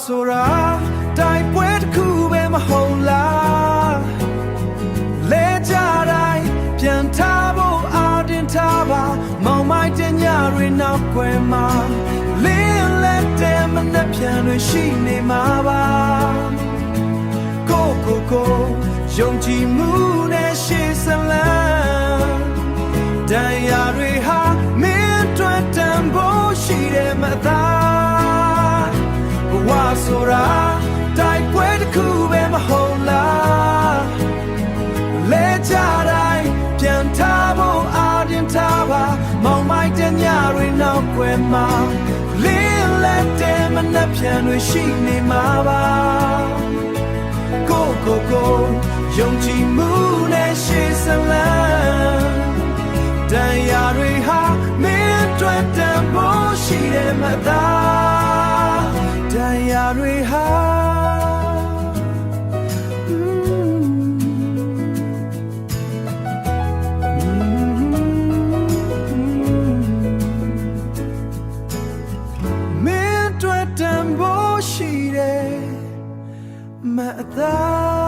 ဆိုတာတိုက်ပွဲတစ်ခုပဲမဟုတ်လားလဲကြတိုင်းပြန်ထားဖို့အားတင်ထားပါမောင်မိုက်တဲ့ညတွေနောက်ွယ်မှာလင်းလက်တဲ့မနှက်ပြန်တွေရှိနေမှာပါကိုယုံကြည်မှုနဲ့ရှေ့ဆက်လန်းတရားတွေဟာမင်းအတွက်တန်ဖို့ရှိတယ်မသားဘဝဆိုတာတိုက်ပွဲတစ်ခုပဲမဟုတ်လားလဲကြတိုင်းပြန်ထားဖို့အားတင်ထားပါမောင်မိုက်တဲ့ညတွေနောက်ွယ်မှာလင်းလက်တဲ့မနှက်ပြန်တွေရှိနေမှာပါကိုယုံကြည်မှုနဲ့ရှေ့ဆက်လန်းတရားတွေဟာမင်းအတွက်တန်ဖို့ရှိတယ်မသားတရားတွေဟာမင်းအတွက်တန်ဖို့ရှိတယ်မသား